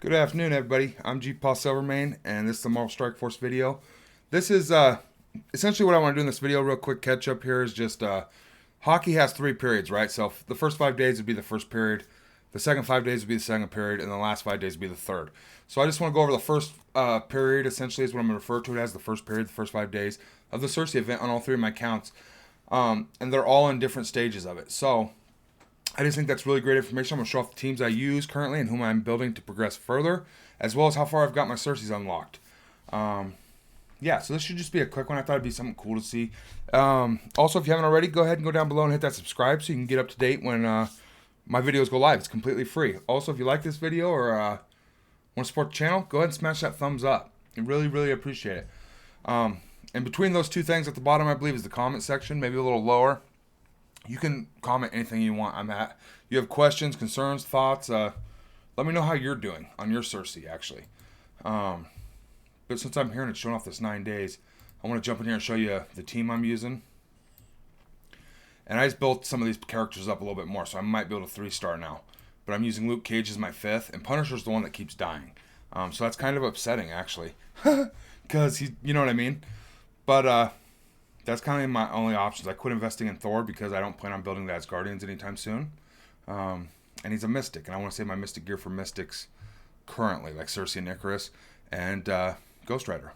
Good afternoon, everybody. I'm GpaSilverMane, and this is the Marvel Strike Force video. This is essentially what I want to do in this video. Real quick catch up here is just hockey has 3 periods, right? So the first 5 days would be the first period, the second 5 days would be the second period, and the last 5 days would be the third. So I just want to go over the first period. Essentially, is what I'm going to refer to it as the first period, the first 5 days of the Sersi event on all three of my accounts, and they're all in different stages of it. So I just think that's really great information. I'm going to show off the teams I use currently and whom I'm building to progress further, as well as how far I've got my Cersis unlocked. Yeah, so this should just be a quick one. I thought it'd be something cool to see. Also, if you haven't already, go ahead and go down below and hit that subscribe so you can get up to date when my videos go live. It's completely free. Also, if you like this video or want to support the channel, go ahead and smash that thumbs up. I really, really appreciate it. And between those two things at the bottom, I believe, is the comment section, maybe a little lower. You can comment anything you want. You have questions, concerns, thoughts. Let me know how you're doing on your Sersi, actually. But since I'm here and it's showing off this 9 days, I want to jump in here and show you the team I'm using. And I just built some of these characters up a little bit more, so I might build a 3-star now. But I'm using Luke Cage as my 5th, and Punisher's the one that keeps dying. So that's kind of upsetting, actually. Because, you know what I mean? But, that's kind of my only options. I quit investing in Thor because I don't plan on building the Asgardians anytime soon. And he's a Mystic, and I want to save my Mystic gear for Mystics currently, like Sersi and Icarus, and Ghost Rider.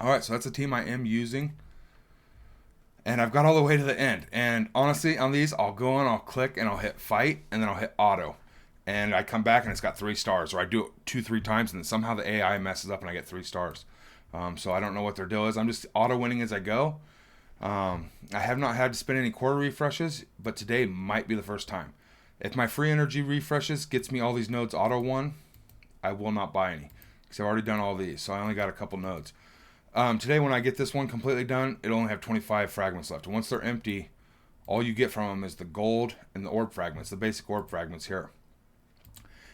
Alright, so that's the team I am using. And I've got all the way to the end. And honestly, on these, I'll go in, I'll click, and I'll hit fight, and then I'll hit auto. And I come back, and it's got 3 stars. Or I do it 2-3 times, and then somehow the AI messes up, and I get 3 stars. So I don't know what their deal is. I'm just auto-winning as I go. I have not had to spend any quarter refreshes, but today might be the first time. If my free energy refreshes gets me all these nodes auto won, I will not buy any because I've already done all these, so I only got a couple nodes. Today, when I get this one completely done, it'll only have 25 fragments left. And once they're empty, all you get from them is the gold and the orb fragments, the basic orb fragments here.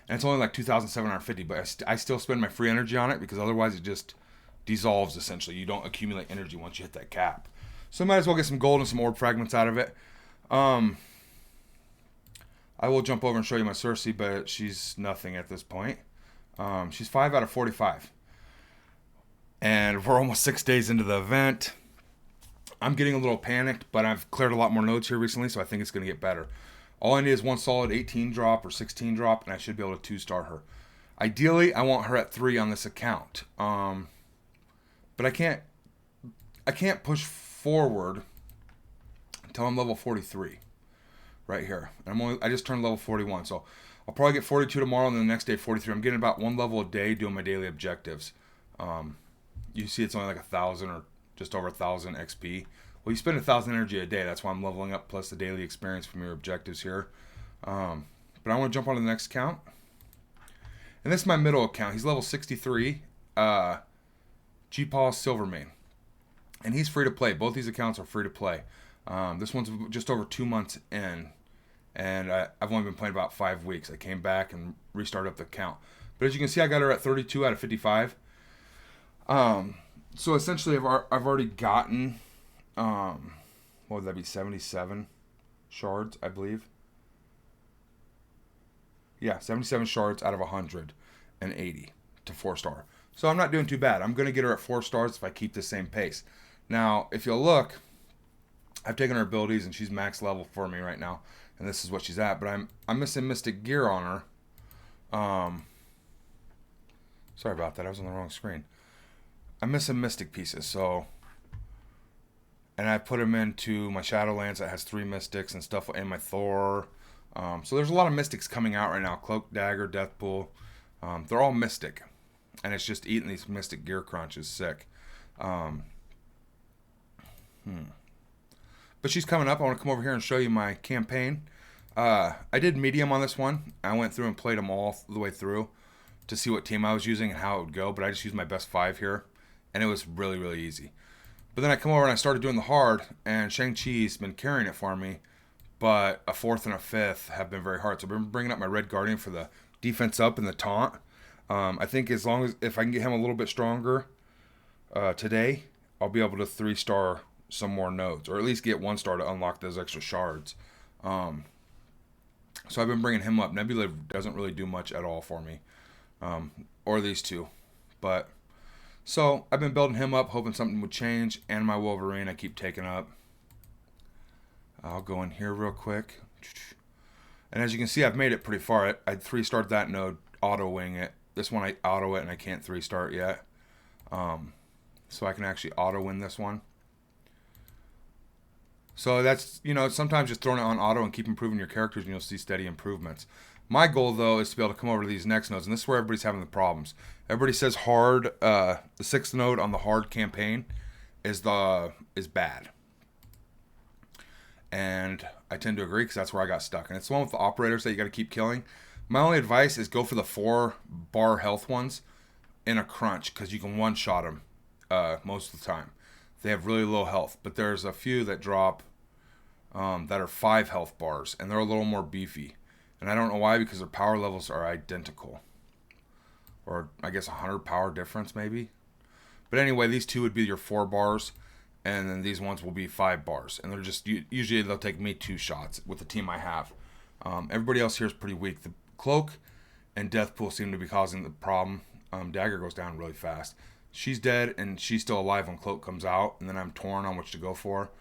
And it's only like 2,750, but I still spend my free energy on it because otherwise it just dissolves essentially. You don't accumulate energy once you hit that cap. So I might as well get some gold and some orb fragments out of it. I will jump over and show you my Sersi, but she's nothing at this point. She's 5 out of 45. And we're almost 6 days into the event. I'm getting a little panicked, but I've cleared a lot more nodes here recently, so I think it's going to get better. All I need is one solid 18 drop or 16 drop, and I should be able to 2-star her. Ideally, I want her at 3 on this account. But I can't push forward until I'm level 43 right here, and I just turned level 41, so I'll probably get 42 tomorrow and then the next day 43. I'm getting about 1 level a day doing my daily objectives. You see it's only like 1,000 or just over 1,000 XP. Well, you spend 1,000 energy a day, that's why I'm leveling up, plus the daily experience from your objectives here. But I want to jump on to the next account, and this is my middle account. He's level 63, GpaSilverMane. And he's free to play. Both these accounts are free to play. This one's just over 2 months in. And I've only been playing about 5 weeks. I came back and restarted up the account. But as you can see, I got her at 32 out of 55. So essentially, I've already gotten, what would that be, 77 shards, I believe. Yeah, 77 shards out of 180 to 4-star. So I'm not doing too bad. I'm going to get her at 4 stars if I keep the same pace. Now, if you'll look, I've taken her abilities and she's max level for me right now, and this is what she's at. But I'm missing Mystic gear on her. Sorry about that. I was on the wrong screen. I'm missing Mystic pieces, so, and I put them into my Shadowlands that has 3 Mystics and stuff, and my Thor. So there's a lot of Mystics coming out right now. Cloak, Dagger, Deathpool. They're all Mystic, and it's just eating these Mystic gear crunches sick. But she's coming up. I want to come over here and show you my campaign. I did medium on this one. I went through and played them all the way through to see what team I was using and how it would go. But I just used my best 5 here, and it was really, really easy. But then I come over and I started doing the hard, and Shang-Chi's been carrying it for me. But a 4th and a 5th have been very hard. So I've been bringing up my Red Guardian for the defense up and the taunt. I think if I can get him a little bit stronger today, I'll be able to 3-star some more nodes, or at least get 1-star to unlock those extra shards. So I've been bringing him up. Nebula doesn't really do much at all for me. or these two. But so I've been building him up, hoping something would change. And my Wolverine, I keep taking up. I'll go in here real quick. And as you can see, I've made it pretty far. I 3-starred that node, auto-wing it. This one I auto it and I can't 3-start yet. So I can actually auto-win this one. So that's, sometimes just throwing it on auto and keep improving your characters and you'll see steady improvements. My goal, though, is to be able to come over to these next nodes. And this is where everybody's having the problems. Everybody says hard, the 6th node on the hard campaign is bad. And I tend to agree because that's where I got stuck. And it's the one with the operators that you got to keep killing. My only advice is go for the 4-bar health ones in a crunch because you can one-shot them most of the time. They have really low health. But there's a few that drop that are 5 health bars. And they're a little more beefy. And I don't know why, because their power levels are identical. Or I guess 100 power difference maybe. But anyway, these two would be your 4 bars. And then these ones will be 5 bars. And they're just, usually they'll take me 2 shots with the team I have. Everybody else here is pretty weak. The Cloak and Deathpool seem to be causing the problem. Dagger goes down really fast. She's dead and she's still alive when Cloak comes out. And then I'm torn on which to go for.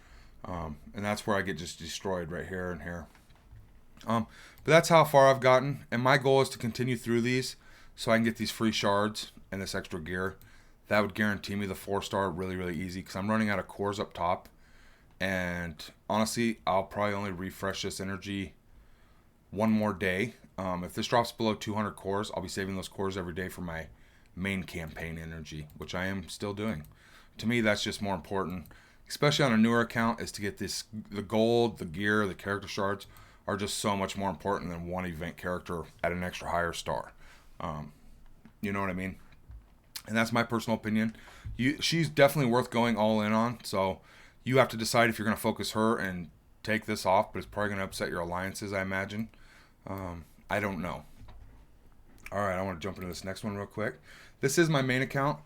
And that's where I get just destroyed right here and here. But that's how far I've gotten. And my goal is to continue through these so I can get these free shards and this extra gear. That would guarantee me the 4-star really, really easy because I'm running out of cores up top. And honestly, I'll probably only refresh this energy one more day. If this drops below 200 cores, I'll be saving those cores every day for my main campaign energy, which I am still doing. To me, that's just more important, especially on a newer account, is to get the gold, the gear, the character shards are just so much more important than one event character at an extra higher star. You know what I mean? And that's my personal opinion. She's definitely worth going all in on. So you have to decide if you're going to focus her and take this off, but it's probably going to upset your alliances, I imagine. I don't know. All right, I want to jump into this next one real quick. This is my main account.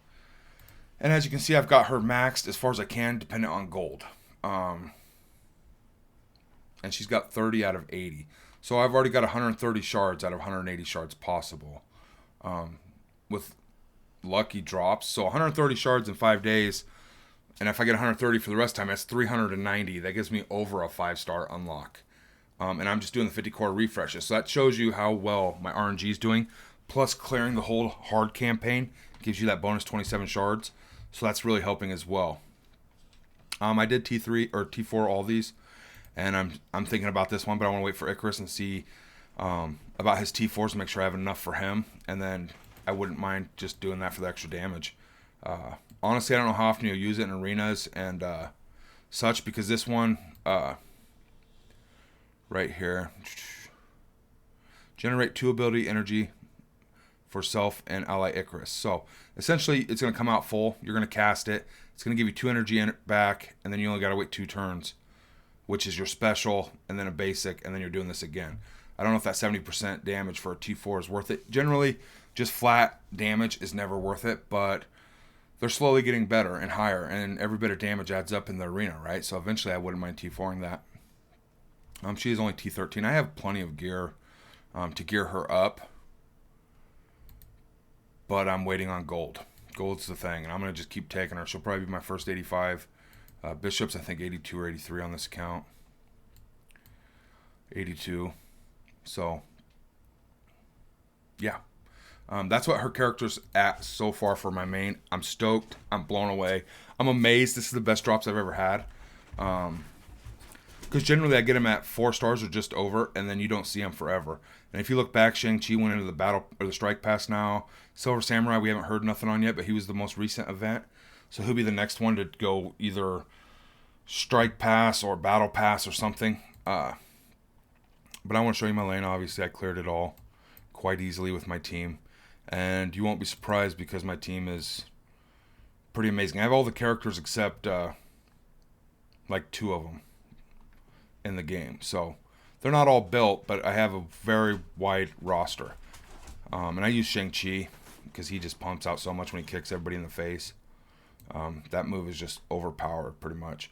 And as you can see, I've got her maxed as far as I can, dependent on gold. And she's got 30 out of 80. So I've already got 130 shards out of 180 shards possible. With lucky drops. So 130 shards in 5 days. And if I get 130 for the rest of the time, that's 390. That gives me over a 5-star unlock. And I'm just doing the 50 core refreshes. So that shows you how well my RNG is doing. Plus clearing the whole hard campaign gives you that bonus 27 shards. So that's really helping as well. I did T3 or T4 all these. And I'm thinking about this one, but I want to wait for Icarus and see about his T4s to make sure I have enough for him. And then I wouldn't mind just doing that for the extra damage. Honestly, I don't know how often you'll use it in arenas and such, because this one right here, generate 2 ability energy for self and ally Icarus. So essentially, it's going to come out full. You're going to cast it. It's going to give you 2 energy back, and then you only got to wait 2 turns, which is your special, and then a basic, and then you're doing this again. I don't know if that 70% damage for a T4 is worth it. Generally, just flat damage is never worth it, but they're slowly getting better and higher, and every bit of damage adds up in the arena, right? So eventually I wouldn't mind T4ing that. She is only T13. I have plenty of gear to gear her up, but I'm waiting on gold. Gold's the thing, and I'm going to just keep taking her. She'll probably be my first 85. Bishops, I think 82 or 83 on this account. 82. So, yeah. That's what her character's at so far for my main. I'm stoked. I'm blown away. I'm amazed. This is the best drops I've ever had. Because generally I get them at 4 stars or just over, and then you don't see them forever. And if you look back, Shang-Chi went into the battle or the strike pass now. Silver Samurai, we haven't heard nothing on yet, but he was the most recent event. So he'll be the next one to go either strike pass or battle pass or something. But I want to show you my lane. Obviously, I cleared it all quite easily with my team. And you won't be surprised because my team is pretty amazing. I have all the characters except like 2 of them in the game. So they're not all built, but I have a very wide roster. And I use Shang-Chi because he just pumps out so much when he kicks everybody in the face. That move is just overpowered pretty much.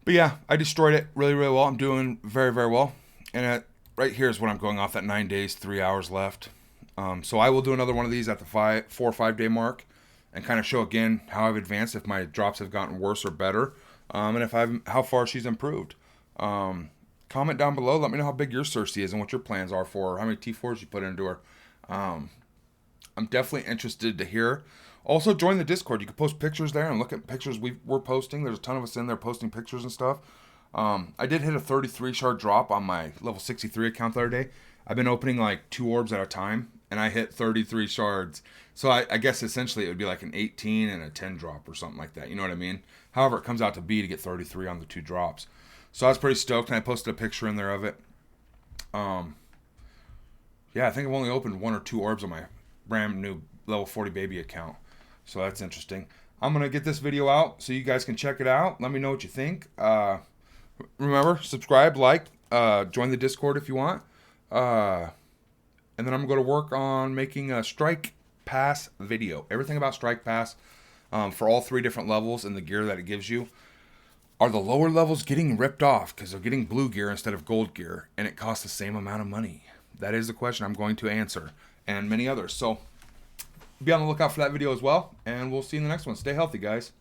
But yeah, I destroyed it really, really well. I'm doing very, very well. And right here is what I'm going off at 9 days, 3 hours left. So I will do another one of these at the 4 or 5 day mark and kind of show again how I've advanced, if my drops have gotten worse or better, and if how far she's improved. Comment down below. Let me know how big your Sersi is and what your plans are for her, how many T4s you put into her. I'm definitely interested to hear. Also, join the Discord. You can post pictures there and look at pictures we're posting. There's a ton of us in there posting pictures and stuff. I did hit a 33 shard drop on my level 63 account the other day. I've been opening like 2 orbs at a time, and I hit 33 shards. So I guess essentially it would be like an 18 and a 10 drop or something like that. You know what I mean? However, it comes out to be to get 33 on the 2 drops. So I was pretty stoked, and I posted a picture in there of it. Yeah, I think I've only opened 1 or 2 orbs on my brand new level 40 baby account. So that's interesting. I'm going to get this video out so you guys can check it out. Let me know what you think. Remember, subscribe, like, join the Discord if you want. And then I'm going to go to work on making a Strike Pass video. Everything about Strike Pass for all 3 different levels and the gear that it gives you. Are the lower levels getting ripped off because they're getting blue gear instead of gold gear, and it costs the same amount of money? That is the question I'm going to answer, and many others. So be on the lookout for that video as well, and we'll see you in the next one. Stay healthy, guys.